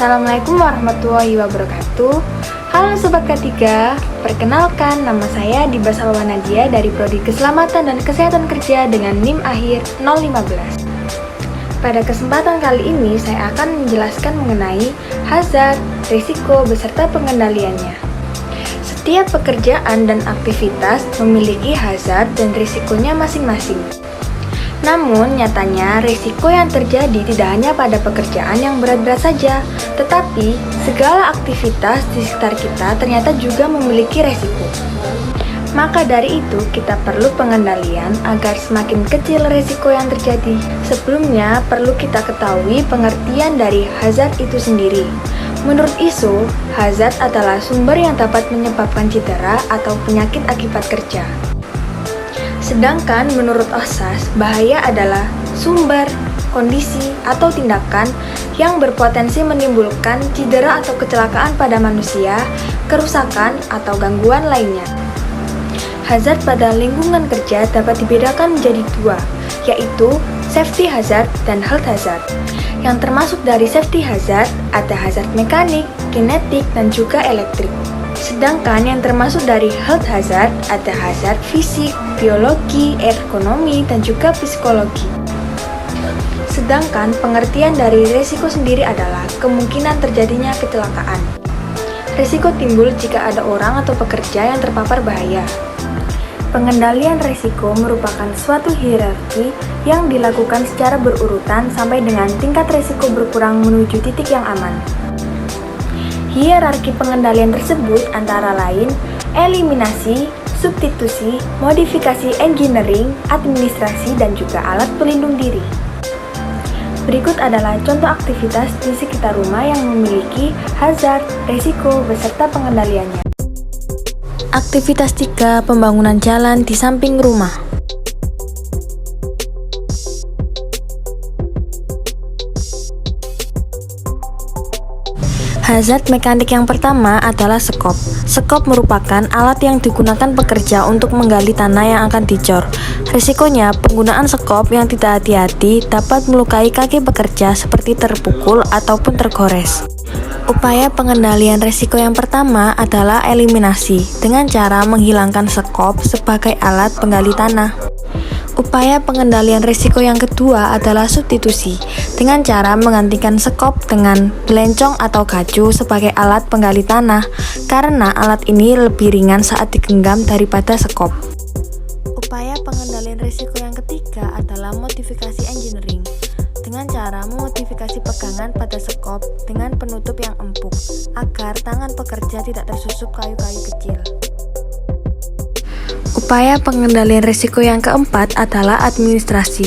Assalamualaikum warahmatullahi wabarakatuh. Halo Sobat K3, perkenalkan nama saya Diba Salwa Nadia dari Prodi Keselamatan dan Kesehatan Kerja dengan NIM akhir 015. Pada kesempatan kali ini saya akan menjelaskan mengenai hazard, risiko, beserta pengendaliannya. Setiap pekerjaan dan aktivitas memiliki hazard dan risikonya masing-masing. Namun, nyatanya risiko yang terjadi tidak hanya pada pekerjaan yang berat-berat saja, tetapi segala aktivitas di sekitar kita ternyata juga memiliki risiko. Maka dari itu, kita perlu pengendalian agar semakin kecil risiko yang terjadi. Sebelumnya, perlu kita ketahui pengertian dari hazard itu sendiri. Menurut ISO, hazard adalah sumber yang dapat menyebabkan cedera atau penyakit akibat kerja. Sedangkan menurut OSAS, bahaya adalah sumber, kondisi, atau tindakan yang berpotensi menimbulkan cedera atau kecelakaan pada manusia, kerusakan, atau gangguan lainnya. Hazard pada lingkungan kerja dapat dibedakan menjadi dua, yaitu safety hazard dan health hazard. Yang termasuk dari safety hazard ada hazard mekanik, kinetik, dan juga elektrik. Sedangkan yang termasuk dari health hazard ada hazard fisik, biologi, ergonomi, dan juga psikologi. Sedangkan pengertian dari risiko sendiri adalah kemungkinan terjadinya kecelakaan. Risiko timbul jika ada orang atau pekerja yang terpapar bahaya. Pengendalian risiko merupakan suatu hierarki yang dilakukan secara berurutan sampai dengan tingkat risiko berkurang menuju titik yang aman. Hierarki pengendalian tersebut antara lain eliminasi, substitusi, modifikasi engineering, administrasi, dan juga alat pelindung diri. Berikut adalah contoh aktivitas di sekitar rumah yang memiliki hazard, risiko, beserta pengendaliannya. Aktivitas 3. Pembangunan jalan di samping rumah. Hazard mekanik yang pertama adalah skop. Skop merupakan alat yang digunakan pekerja untuk menggali tanah yang akan dicor. Risikonya, penggunaan skop yang tidak hati-hati dapat melukai kaki pekerja seperti terpukul ataupun tergores. Upaya pengendalian risiko yang pertama adalah eliminasi dengan cara menghilangkan skop sebagai alat penggali tanah. Upaya pengendalian risiko yang kedua adalah substitusi dengan cara menggantikan skop dengan belencong atau gacu sebagai alat penggali tanah karena alat ini lebih ringan saat digenggam daripada skop. Upaya pengendalian risiko yang ketiga adalah modifikasi engineering dengan cara memodifikasi pegangan pada skop dengan penutup yang empuk agar tangan pekerja tidak tersusuk kayu-kayu kecil. Upaya pengendalian risiko yang keempat adalah administrasi,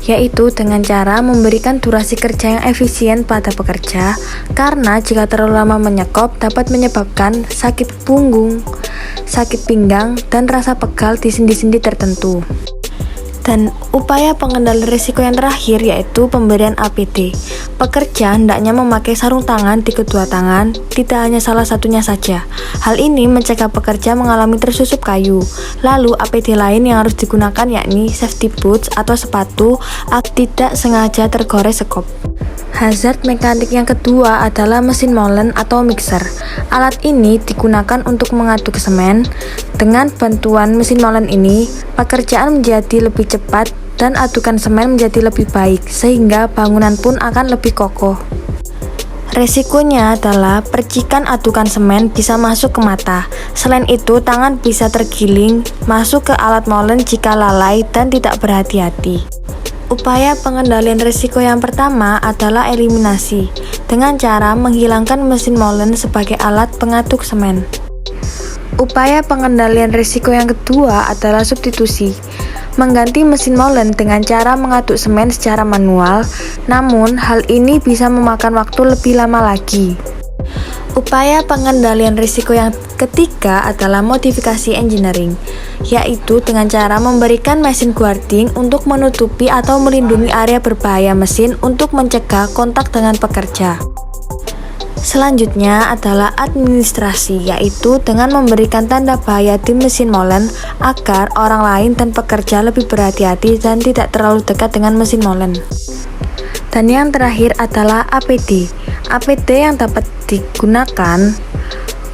yaitu dengan cara memberikan durasi kerja yang efisien pada pekerja, karena jika terlalu lama menyekop dapat menyebabkan sakit punggung, sakit pinggang, dan rasa pegal di sendi-sendi tertentu. Dan upaya pengendalian risiko yang terakhir yaitu pemberian APD. Pekerja hendaknya memakai sarung tangan di kedua tangan, tidak hanya salah satunya saja. Hal ini mencegah pekerja mengalami tersusup kayu. Lalu APD lain yang harus digunakan yakni safety boots atau sepatu agar tidak sengaja tergores skop. Hazard mekanik yang kedua adalah mesin molen atau mixer. Alat ini digunakan untuk mengaduk semen. Dengan bantuan mesin molen ini, pekerjaan menjadi lebih cepat dan adukan semen menjadi lebih baik, sehingga bangunan pun akan lebih kokoh. Resikonya adalah percikan adukan semen bisa masuk ke mata. Selain itu, tangan bisa tergiling masuk ke alat molen jika lalai dan tidak berhati-hati. Upaya pengendalian risiko yang pertama adalah eliminasi dengan cara menghilangkan mesin molen sebagai alat pengaduk semen. Upaya pengendalian risiko yang kedua adalah substitusi, mengganti mesin molen dengan cara mengaduk semen secara manual, namun hal ini bisa memakan waktu lebih lama lagi. Upaya pengendalian risiko yang ketiga adalah modifikasi engineering, yaitu dengan cara memberikan mesin guarding untuk menutupi atau melindungi area berbahaya mesin untuk mencegah kontak dengan pekerja. Selanjutnya adalah administrasi, yaitu dengan memberikan tanda bahaya di mesin molen agar orang lain dan pekerja lebih berhati-hati dan tidak terlalu dekat dengan mesin molen. Dan yang terakhir adalah APD. APD yang dapat digunakan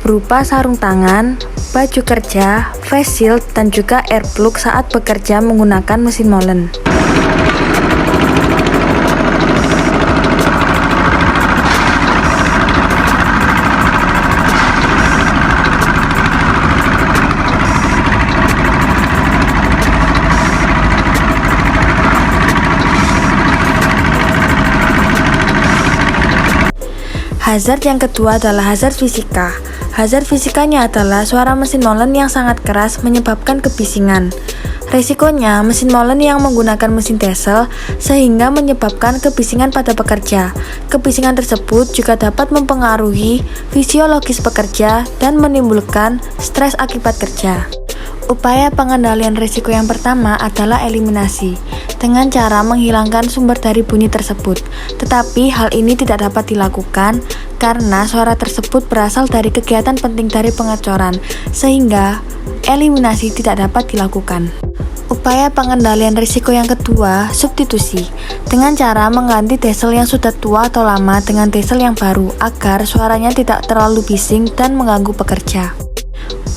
berupa sarung tangan, baju kerja, face shield, dan juga earplug saat bekerja menggunakan mesin molen. Hazard yang kedua adalah hazard fisika. Hazard fisikanya adalah suara mesin molen yang sangat keras menyebabkan kebisingan. Resikonya, mesin molen yang menggunakan mesin diesel sehingga menyebabkan kebisingan pada pekerja. Kebisingan tersebut juga dapat mempengaruhi fisiologis pekerja dan menimbulkan stres akibat kerja. Upaya pengendalian risiko yang pertama adalah eliminasi, dengan cara menghilangkan sumber dari bunyi tersebut. Tetapi hal ini tidak dapat dilakukan karena suara tersebut berasal dari kegiatan penting dari pengecoran, sehingga eliminasi tidak dapat dilakukan. Upaya pengendalian risiko yang kedua, substitusi, dengan cara mengganti diesel yang sudah tua atau lama dengan diesel yang baru agar suaranya tidak terlalu bising dan mengganggu pekerja.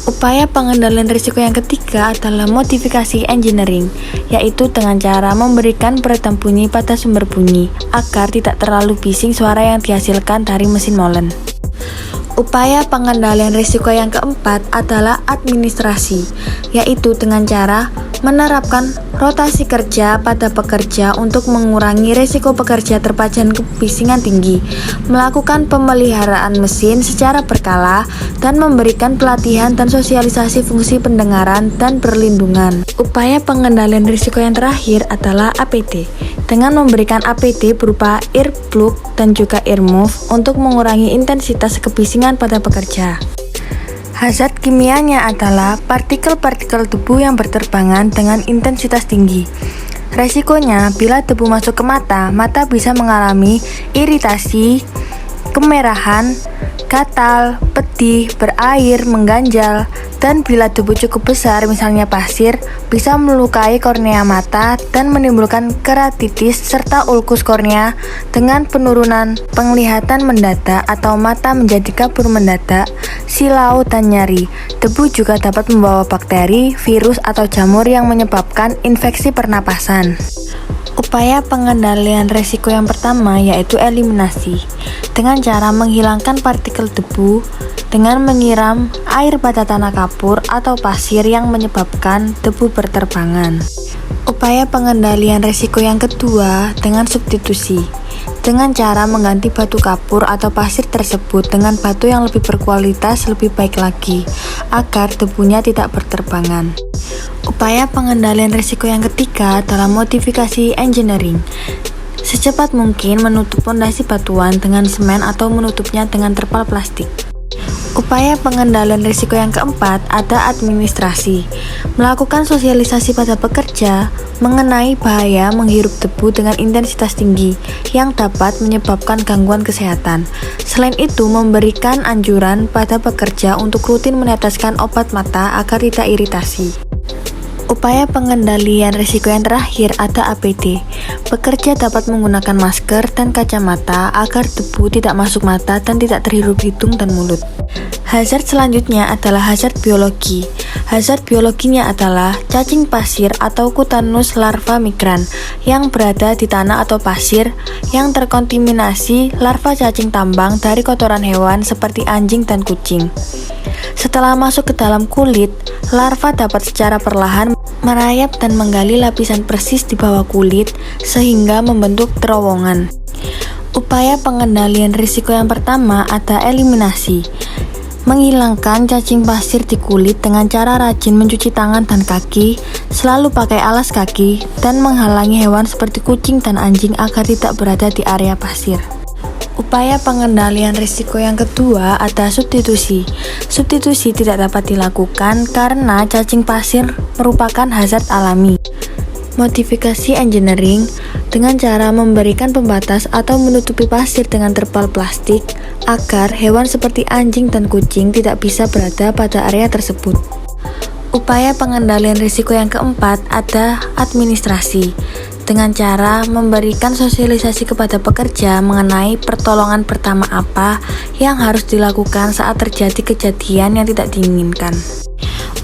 Upaya pengendalian risiko yang ketiga adalah modifikasi engineering, yaitu dengan cara memberikan peredam bunyi pada sumber bunyi agar tidak terlalu bising suara yang dihasilkan dari mesin molen. Upaya pengendalian risiko yang keempat adalah administrasi, yaitu dengan cara menerapkan rotasi kerja pada pekerja untuk mengurangi risiko pekerja terpajan kebisingan tinggi, melakukan pemeliharaan mesin secara berkala, dan memberikan pelatihan dan sosialisasi fungsi pendengaran dan perlindungan. Upaya pengendalian risiko yang terakhir adalah APD, dengan memberikan APD berupa earplug dan juga earmuff untuk mengurangi intensitas kebisingan pada pekerja. Hazard kimianya adalah partikel-partikel debu yang berterbangan dengan intensitas tinggi. Resikonya, bila debu masuk ke mata, mata bisa mengalami iritasi, kemerahan, gatal, pedih, berair, mengganjal, dan bila debu cukup besar, misalnya pasir, bisa melukai kornea mata dan menimbulkan keratitis serta ulkus kornea dengan penurunan penglihatan mendadak atau mata menjadi kabur mendadak, silau, dan nyeri. Debu juga dapat membawa bakteri, virus, atau jamur yang menyebabkan infeksi pernapasan. Upaya pengendalian resiko yang pertama yaitu eliminasi, dengan cara menghilangkan partikel debu dengan menyiram air pada tanah kapur atau pasir yang menyebabkan debu berterbangan. Upaya pengendalian resiko yang kedua dengan substitusi, dengan cara mengganti batu kapur atau pasir tersebut dengan batu yang lebih berkualitas lebih baik lagi, agar debunya tidak berterbangan. Upaya pengendalian risiko yang ketiga adalah modifikasi engineering. Secepat mungkin menutup pondasi batuan dengan semen atau menutupnya dengan terpal plastik. Upaya pengendalian risiko yang keempat ada administrasi, melakukan sosialisasi pada pekerja mengenai bahaya menghirup debu dengan intensitas tinggi yang dapat menyebabkan gangguan kesehatan. Selain itu, memberikan anjuran pada pekerja untuk rutin meneteskan obat mata agar tidak iritasi. Upaya pengendalian risiko yang terakhir ada APD. Pekerja dapat menggunakan masker dan kacamata agar debu tidak masuk mata dan tidak terhirup hidung dan mulut. Hazard selanjutnya adalah hazard biologi. Hazard biologinya adalah cacing pasir atau Cutanus larva migran yang berada di tanah atau pasir yang terkontaminasi larva cacing tambang dari kotoran hewan seperti anjing dan kucing. Setelah masuk ke dalam kulit, larva dapat secara perlahan merayap dan menggali lapisan persis di bawah kulit sehingga membentuk terowongan. Upaya pengendalian risiko yang pertama ada eliminasi, menghilangkan cacing pasir di kulit dengan cara rajin mencuci tangan dan kaki, selalu pakai alas kaki, dan menghalangi hewan seperti kucing dan anjing agar tidak berada di area pasir. Upaya pengendalian risiko yang kedua ada substitusi. Substitusi tidak dapat dilakukan karena cacing pasir merupakan hazard alami. Modifikasi engineering dengan cara memberikan pembatas atau menutupi pasir dengan terpal plastik agar hewan seperti anjing dan kucing tidak bisa berada pada area tersebut. Upaya pengendalian risiko yang keempat ada administrasi, dengan cara memberikan sosialisasi kepada pekerja mengenai pertolongan pertama apa yang harus dilakukan saat terjadi kejadian yang tidak diinginkan.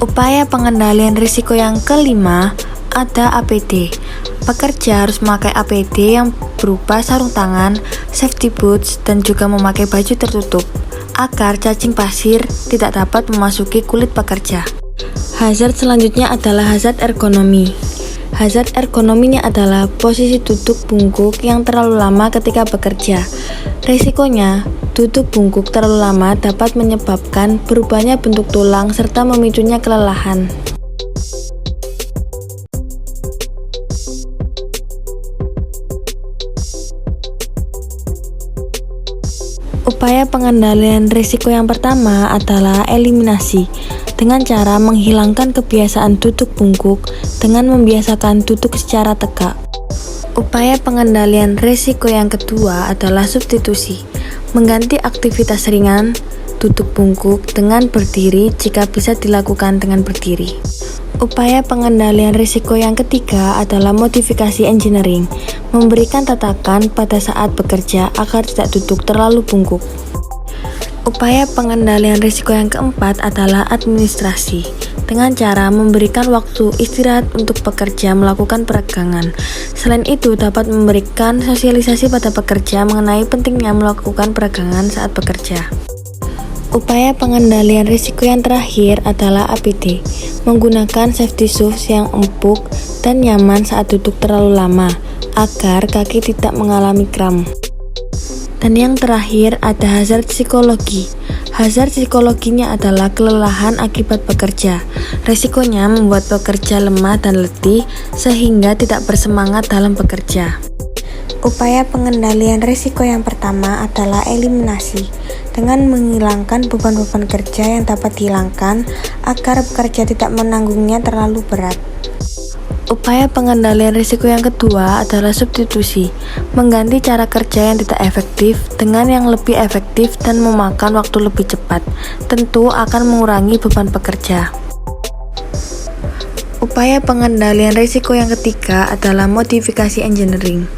Upaya pengendalian risiko yang kelima ada APD. Pekerja harus memakai APD yang berupa sarung tangan, safety boots, dan juga memakai baju tertutup agar cacing pasir tidak dapat memasuki kulit pekerja. Hazard selanjutnya adalah hazard ergonomi. Hazard ergonominya adalah posisi duduk bungkuk yang terlalu lama ketika bekerja. Risikonya, duduk bungkuk terlalu lama dapat menyebabkan berubahnya bentuk tulang serta memicunya kelelahan. Upaya pengendalian risiko yang pertama adalah eliminasi, dengan cara menghilangkan kebiasaan duduk bungkuk dengan membiasakan duduk secara tegak. Upaya pengendalian risiko yang kedua adalah substitusi, mengganti aktivitas ringan duduk bungkuk dengan berdiri jika bisa dilakukan dengan berdiri. Upaya pengendalian risiko yang ketiga adalah modifikasi engineering, memberikan tatakan pada saat bekerja agar tidak duduk terlalu bungkuk. Upaya pengendalian risiko yang keempat adalah administrasi, dengan cara memberikan waktu istirahat untuk pekerja melakukan peregangan. Selain itu, dapat memberikan sosialisasi pada pekerja mengenai pentingnya melakukan peregangan saat bekerja. Upaya pengendalian risiko yang terakhir adalah APD, menggunakan safety shoes yang empuk dan nyaman saat duduk terlalu lama, agar kaki tidak mengalami kram. Dan yang terakhir ada hazard psikologi. Hazard psikologinya adalah kelelahan akibat bekerja. Risikonya membuat pekerja lemah dan letih sehingga tidak bersemangat dalam bekerja. Upaya pengendalian risiko yang pertama adalah eliminasi, dengan menghilangkan beban-beban kerja yang dapat dihilangkan agar pekerja tidak menanggungnya terlalu berat. Upaya pengendalian risiko yang kedua adalah substitusi, mengganti cara kerja yang tidak efektif dengan yang lebih efektif dan memakan waktu lebih cepat, tentu akan mengurangi beban pekerja. Upaya pengendalian risiko yang ketiga adalah modifikasi engineering,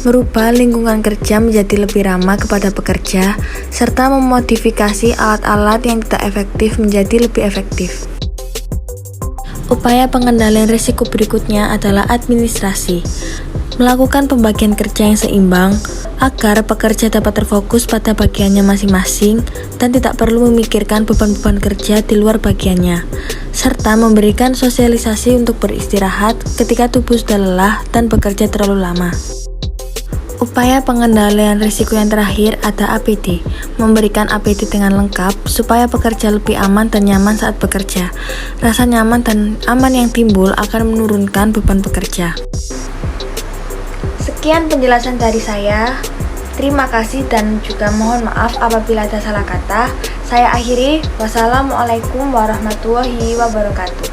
merubah lingkungan kerja menjadi lebih ramah kepada pekerja, serta memodifikasi alat-alat yang tidak efektif menjadi lebih efektif. Upaya pengendalian risiko berikutnya adalah administrasi, melakukan pembagian kerja yang seimbang agar pekerja dapat terfokus pada bagiannya masing-masing dan tidak perlu memikirkan beban-beban kerja di luar bagiannya, serta memberikan sosialisasi untuk beristirahat ketika tubuh sudah lelah dan bekerja terlalu lama. Upaya pengendalian risiko yang terakhir ada APD, memberikan APD dengan lengkap supaya pekerja lebih aman dan nyaman saat bekerja. Rasa nyaman dan aman yang timbul akan menurunkan beban pekerja. Sekian penjelasan dari saya. Terima kasih dan juga mohon maaf apabila ada salah kata. Saya akhiri. Wassalamualaikum warahmatullahi wabarakatuh.